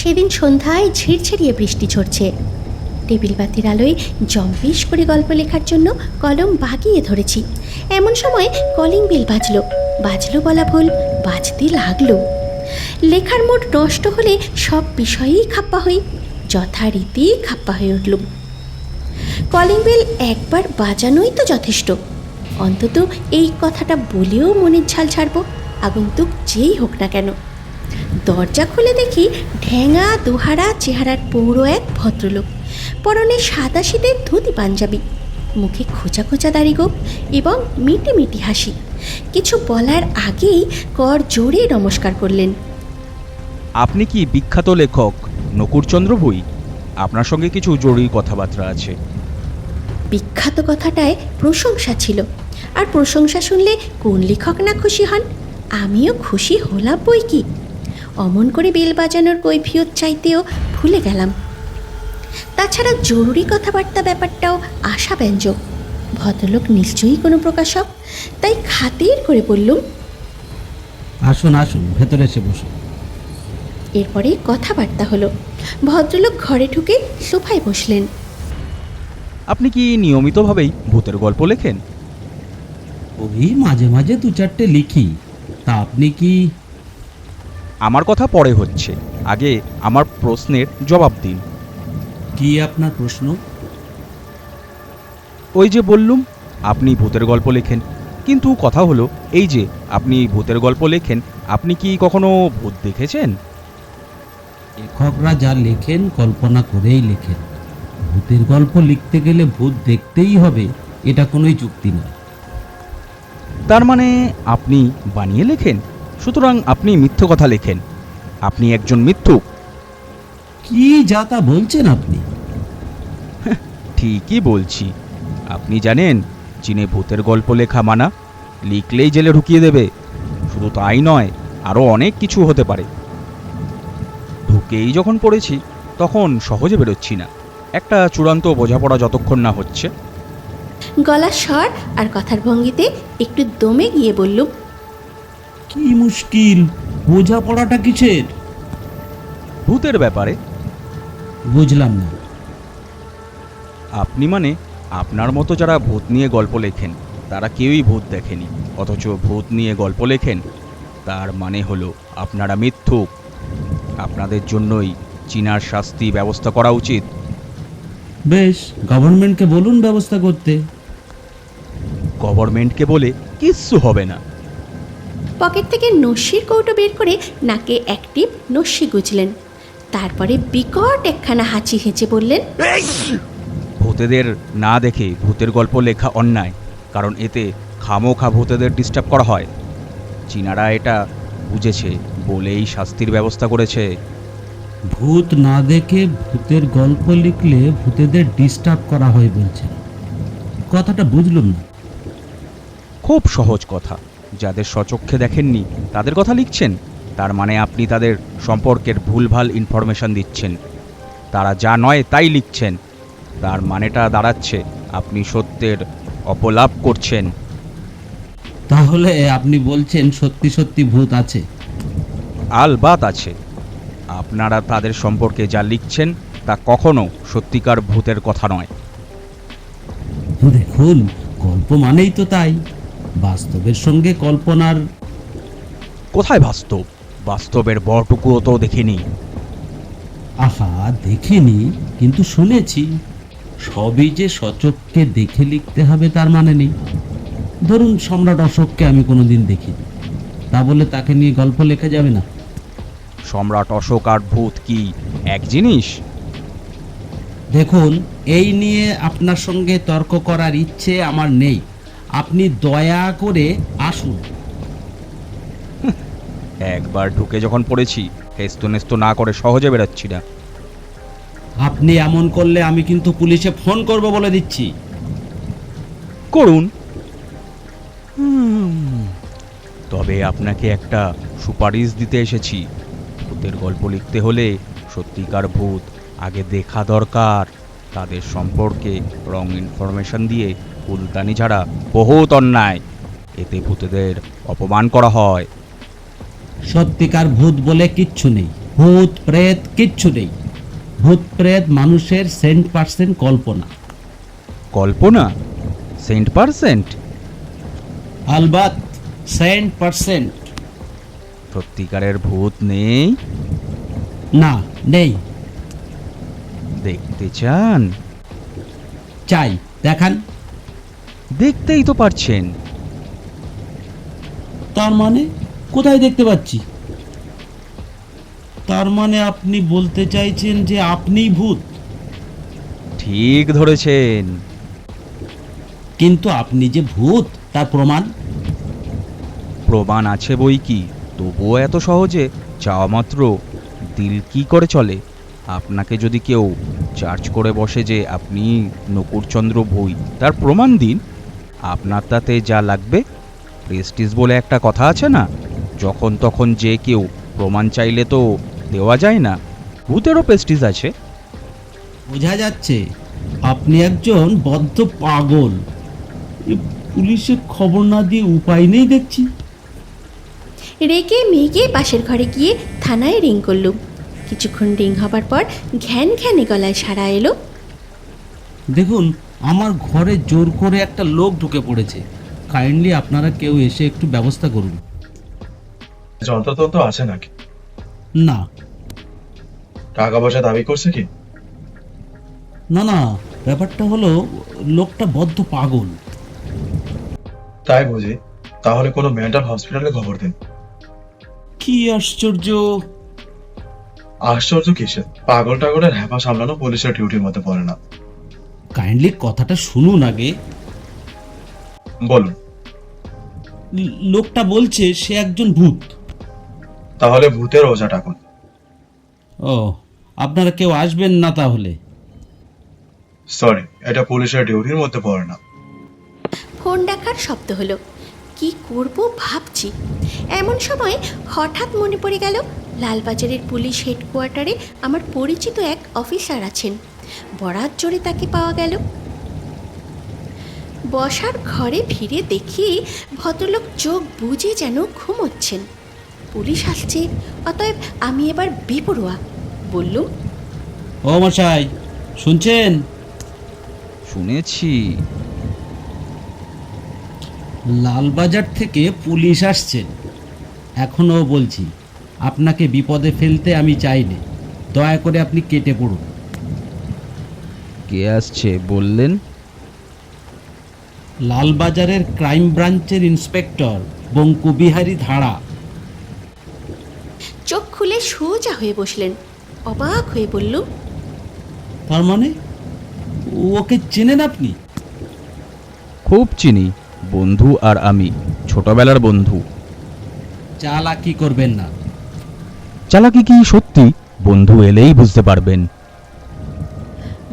সেদিন সন্ধ্যায় ঝিরঝিরিয়ে বৃষ্টি ঝরছে। টেবিল বাতির আলোয় জম্পিস করে গল্প লেখার জন্য কলম বাগিয়ে ধরেছি। এমন সময় কলিং বেল বাজলো বলা ভুল, বাজতে লাগলো। লেখার মোড নষ্ট হলে সব বিষয়েই খাপ্পা হই, যথারীতি খাপ্পা হয়ে উঠলুম। কলিং বেল একবার বাজানোই তো যথেষ্ট, অন্তত এই কথাটা বলেও মনের ঝাল ছাড়ব, আগন্তুক যেই হোক না কেন। দরজা খুলে দেখি ঢ্যাঙা দোহারা চেহারার পৌর এক ভদ্রলোক, পরনে সাদা শীতের ধুতি পাঞ্জাবি, মুখে খোঁচা খোঁচা দাড়িগোঁফ এবং মিটি মিটি হাসি। কিছু বলার আগেই কর জোরে নমস্কার করলেন। আপনি কি বিখ্যাত লেখক নকুড়চন্দ্র ভুঁই? আপনার সঙ্গে কিছু জরুরি কথাবার্তা আছে। বিখ্যাত কথাটায় প্রশংসা ছিল, আর প্রশংসা শুনলে কোন লেখক না খুশি হন? আমিও খুশি হলাম বই কি। অমন করে বেল বাজানোর কৈফিয়ত চাইতেও ভুলে গেলাম। তাছাড়া জরুরি কথাবার্তা ব্যাপারটাও আশাব্যঞ্জক। ভদ্রলোক নিশ্চয়ই কোনো প্রকাশক, তাই খাতির করে বললুম, আসুন আসুন, ভেতরে এসে বসুন। এরপরে কথাবার্তা হলো। ভদ্রলোক ঘরে ঢুকে সোফায় বসলেন। আপনি কি নিয়মিতভাবেই ভূতের গল্প লেখেন? ওই মাঝে মাঝে দু চারটে লিখি। তা আপনি কি? আমার কথা পরে হচ্ছে, আগে আমার প্রশ্নের জবাব দিন। কি আপনার প্রশ্ন? ওই যে বললুম আপনি ভূতের গল্প লেখেন, কিন্তু কথা হলো এই যে আপনি ভূতের গল্প লেখেন, আপনি কি কখনো ভূত দেখেছেন? লেখকরা যা লেখেন কল্পনা করেই লেখেন। ভূতের গল্প লিখতে গেলে ভূত দেখতেই হবে, এটা কোনোই যুক্তি না। তার মানে আপনি বানিয়ে লেখেন, সুতরাং আপনি মিথ্যে কথা লেখেন। আপনি একজন মিথ্যুক। কি যা তা বলছেন আপনি? ঠিকই বলছি। আপনি জানেন চীনে ভূতের গল্প লেখা মানা, লিখলেই জেলে ঢুকিয়ে দেবে। শুধু তাই নয়, আরও অনেক কিছু হতে পারে। ঢুকেই যখন পড়েছি তখন সহজে বেরোচ্ছি না, একটা চূড়ান্ত বোঝাপড়া যতক্ষণ না হচ্ছে। গলার স্বর আর কথার ভঙ্গিতে একটু দমে গিয়ে বললুম, কি মুশকিল, বোঝাপড়াটা কিসের? ভূতের ব্যাপারে। বুঝলাম না। আপনি মানে আপনার মতো যারা ভূত নিয়ে গল্প লেখেন তারা কেউই ভূত দেখেনি, অথচ ভূত নিয়ে গল্প লেখেন, তার মানে হলো আপনারা মিথ্যুক। আপনাদের জন্যই চীনার শাস্তি ব্যবস্থা করা উচিত। বেশ, গভর্নমেন্টকে বলুন ব্যবস্থা করতে। গভর্নমেন্টকে বলে কিচ্ছু হবে না। পকেট থেকে নস্যির কৌটো বের করে নাকে একটি নস্যি গুজলেন। তারপরে বিকট একখানা হাঁচি হেঁচে বললেন, ভূতেদের না দেখে ভূতের গল্প লেখা অন্যায়, কারণ এতে খামোখা ভূতেদের ডিস্টার্ব করা হয়। চীনারা এটা বুঝেছে বলেই শাস্তির ব্যবস্থা করেছে। ভূত না দেখে ভূতের গল্প লিখলে ভূতেদের ডিস্টার্ব করা হয় বলছেন? কথাটা বুঝলাম না। খুব সহজ কথা। যাদের স্বচক্ষে দেখেননি তাদের কথা লিখছেন, তার মানে আপনি তাদের সম্পর্কের ভুলভাল ইনফরমেশন দিচ্ছেন। তারা যা নয় তাই লিখছেন, তার মানেটা দাঁড়াচ্ছে আপনি সত্যের অপলাপ করছেন। তাহলে আপনি বলছেন সত্যি সত্যি ভূত আছে? আলবাত আছে। আপনারা তাদের সম্পর্কে যা লিখছেন তা কখনো সত্যিকার ভূতের কথা নয়। দেখুন, গল্প মানেই তো তাই। বাস্তবের সঙ্গে কল্পনার। কোথায় বাস্তব? বাস্তবের বরটুকুও তো দেখিনি। আহা, দেখিনি, কিন্তু শুনেছি। সবই যে সচক্ষে দেখে লিখতে হবে তার মানে নেই। ধরুন সম্রাট অশোককে আমি কোনোদিন দেখিনি, তা বলে তাকে নিয়ে গল্প লেখা যাবে না? সম্রাট অশোক আর ভূত কি এক জিনিস? দেখুন, এই নিয়ে আপনার সঙ্গে তর্ক করার ইচ্ছে আমার নেই। আপনি দয়া করে আসুন। একবার ঢুকে যখন পড়েছি, হেস্ত নেস্ত না করে সহজে বেরোচ্ছি না। আপনি এমন করলে আমি কিন্তু পুলিশে ফোন করব বলে দিচ্ছি। করুন। তবে আপনাকে একটা সুপারিশ দিতে এসেছি। ভূতের গল্প লিখতে হলে সত্যিকার ভূত আগে দেখা দরকার। তাদের সম্পর্কে রং ইনফরমেশন দিয়ে কুলতানি ছাড়া বহুত অন্যায়। এতে ভূতেদের অপমান করা হয়। সত্যিকার ভূত বলে কিচ্ছু নেই, ভূত প্রেত কিচ্ছু নেই। ভূত প্রেত মানুষের 100% কল্পনা। কল্পনা? %? আলবাত 100%। সত্যিকারের ভূত নেই? না, নেই। দেখতে চান? চাই, দেখান। দেখতেই তো পারছেন। তার মানে কোথায় দেখতে পাচ্ছি? তার মানে আপনি বলতে চাইছেন যে আপনিই ভূত? ঠিক ধরেছেন। কিন্তু আপনি যে ভূত তার প্রমাণ? প্রমাণ আছে বই কি, তবুও এত সহজে চাওয়া মাত্র দিল কি করে চলে? আপনাকে যদি কেউ চার্জ করে বসে যে আপনি নকুড়চন্দ্র ভুঁই, তার প্রমাণ দিন, আপনার তাতে যা লাগবে। প্রেস্টিজ বলে একটা কথা আছে না, যখন তখন যে কেউ প্রমাণ চাইলে তো দেওয়া যায় না। ভূতেরও প্রেস্টিজ আছে। বোঝা যাচ্ছে আপনি একজন বদ্ধ পাগল। এ পুলিশে খবর না দিয়ে উপায় নেই দেখছি। রেগে মেগে পাশের ঘরে গিয়ে থানায় রিং করলুম। কিছুক্ষণ রিং হবার পর ঘ্যান ঘ্যানে গলায় সাড়া এলো। দেখুন, আমার ঘরে জোর করে একটা লোক ঢুকে পড়েছে। কাইন্ডলি আপনারা কেউ এসে একটু ব্যবস্থা করুন। যন্ত্রতন্ত্র আছে নাকি? না টাকা পয়সা দাবি করছে কি? না না, ব্যাপারটা হলো লোকটা বদ্ধ পাগল। তাই বুঝি? তাহলে কোনো মেন্টাল হসপিটালে খবর দিন। কি আশ্চর্য! আশ্চর্য কিসে? পাগল টাগলের হ্যাপা সামলানো পুলিশের ডিউটির মধ্যে পড়ে না। কাইন্ডলি কথাটা শুনুন আগে। বলুন। লোকটা বলছে সে একজন ভূত। তাহলে ভূতের ওঝা ডাকুন। ও, আপনারা কেউ আসবেন না তাহলে? সরি, এটা পুলিশের ডিউটির মধ্যে পড়ে না। ফোন ডাকার শব্দ হলো। কি করব ভাবছি, এমন সময় হঠাৎ মনে পড়ে গেল লালবাজারের পুলিশ হেডকোয়ার্টারে আমার পরিচিত এক অফিসার আছেন। বরাত জোরে তাকে পাওয়া গেল। বসার ঘরে ফিরে দেখি ভদ্রলোক চোখ বুজে যেন ঘুমোচ্ছেন। পুলিশ আসছে, অতএব আমি এবার বেপরোয়া বললুম, ও মশাই, শুনছেন? শুনেছি। লালবাজার থেকে পুলিশ আসছেন। এখনো বলছি, আপনাকে বিপদে ফেলতে আমি চাইনি। দয়া করে আপনি কেটে পড়ুন। কে আসছে বললেন? লালবাজারের ক্রাইম ব্রাঞ্চের ইন্সপেক্টর বঙ্কুবিহারী ধাড়া। চোখ খুলে সোজা হয়ে বসলেন। অবাক হয়ে বললুম, তার মানে ওকে চেনেন আপনি? খুব চিনি, বন্ধু আর আমি ছোটবেলার বন্ধু। চালাকি করবেন না। চালাকি কি সত্যি? বন্ধু এলেই বুঝতে পারবেন।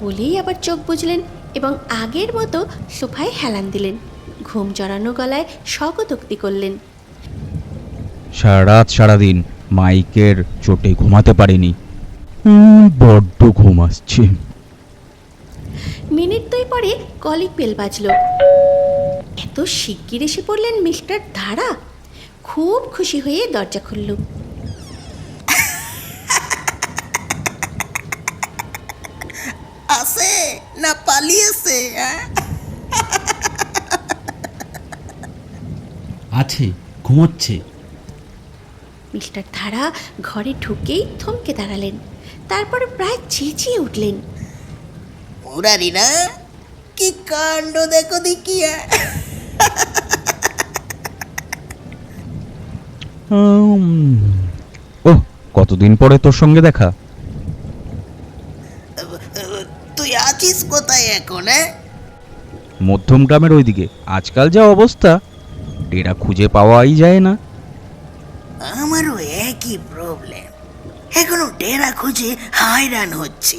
বলেই আবার চোখ বুজলেন এবং আগের মতো সোফায় হেলান দিলেন। ঘুম জড়ানো গলায় স্বগতোক্তি করলেন, সারা রাত সারাদিন মাইকের চোটে ঘুমাতে পারিনি। বড্ড ঘুম আসছে। মিনিট দুই পরে কলিং বেল বাজল। এত শিগগির এসে পড়লেন মিস্টার ধারা। খুব খুশি হয়ে দরজা খুললুম। আছে না পালিয়েছে? আছে, ঘুমোচ্ছে। মিস্টার ধারা ঘরে ঢুকেই থমকে দাঁড়ালেন। তারপরে প্রায় চেঁচিয়ে উঠলেন, মুরারি না, কি কাণ্ড দেখো দেখি! ওহ, কতদিন পরে তোর সঙ্গে দেখা। তুই আছিস কোথায় এখন? মধ্যম গ্রামের ওইদিকে। আজকাল যা অবস্থা, ডেরা খুঁজে পাওয়াই যায় না। আমারও একই প্রবলেম। এখনো ডেরা খুঁজে হায়রান হচ্ছি।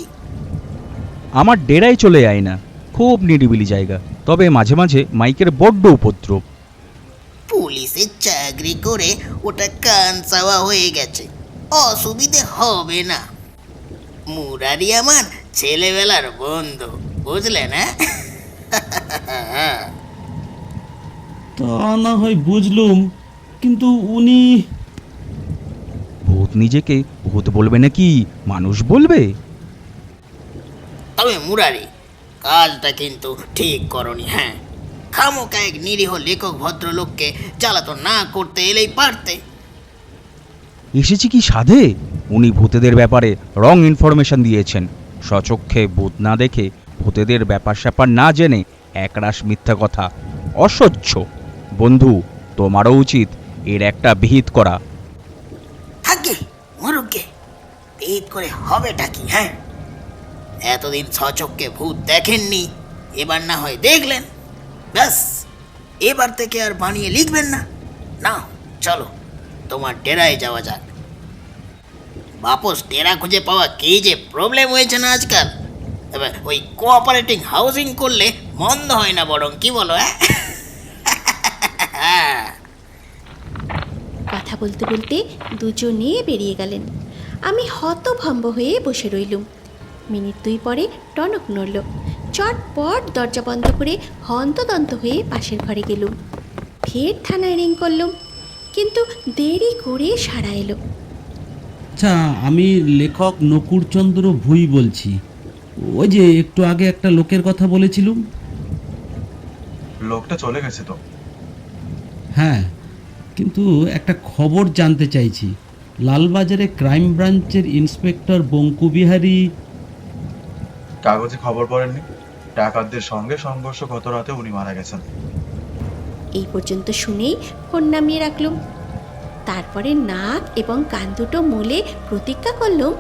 আমার ডেরায় চলে যায় না, খুব নিরিবিলি জায়গা। তবে মাঝে মাঝে মাইকের বড্ড উপদ্রব। পুলিশের চাকরি করে ওটা কান চাওয়া হয়ে গেছে, অসুবিধে হবে না। মুরারি আমার ছেলেবেলার বন্ধু, বুঝলে না? তা না হয় বুঝলুম, কিন্তু উনি... ভূত নিজেকে ভূত বলবে নাকি মানুষ বলবে? তবে মুরারি, কাজটা কিন্তু ঠিক করনি। হ্যাঁ, খামোকা এক নিরীহ লেখক ভদ্রলোককে জ্বালাতন না করতে এলেই পারতে। এসেছি কি সাধে? উনি ভূতেদের ব্যাপারে রং ইনফরমেশন দিয়েছেন। সচক্ষে ভূত না দেখে, ভূতেদের ব্যাপার স্যাপার না জেনে একরাশ মিথ্যা কথা, অসহ্য। বন্ধু, তোমারও উচিত এর একটা বিহিত করা। থাকে মরুকে, পেট করে হবেটা কি? হ্যাঁ, এতদিন সচক্ষে ভূত দেখেননি, এবার না হয় দেখলেন, ব্যাস। এবার থেকে আর বানিয়ে লিখবেন না। না, চলো তোমার ডেরায় যাওয়া যাক। বাপস ডেরা খুঁজে পাওয়া কি যে প্রবলেম হয়েছে না আজকাল। এবার ওই কোঅপারেটিং হাউজিং করলে মন্দ হয় না বরং, কি বলো? হ্যাঁ। কথা বলতে বলতে দুজনে বেরিয়ে গেলেন। আমি হতভম্ব হয়ে বসে রইলুম। মিনিট 2 পরে টনক নড়ল। চটপট দরজা বন্ধ করে হন্তদন্ত হয়ে পাশের ঘরে গেলুম। ফের থানায় রিং করলুম, কিন্তু দেরি করে সাড়া এলো। আচ্ছা, আমি লেখক নকুড়চন্দ্র ভুঁই বলছি। ওই যে একটু আগে একটা লোকের কথা বলেছিলুম। লোকটা চলে গেছে তো। হ্যাঁ, কিন্তু একটা খবর জানতে চাইছি। লালবাজারে ক্রাইম ব্রাঞ্চের ইন্সপেক্টর বঙ্কুবিহারী। কাগজে খবর পড়েননি? ডাকাতদের সঙ্গে সংঘর্ষ গত রাতে উনি মারা গেছেন। এই পর্যন্ত শুনেই ফোন নামিয়ে রাখলুম। তারপরে নাক এবং কান দুটো মুলে প্রতিজ্ঞা করলুম,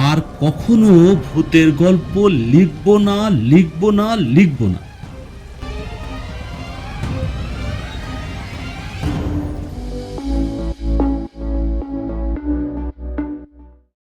আর কখনো ভূতের গল্প লিখবো না, লিখবো না, লিখবো না।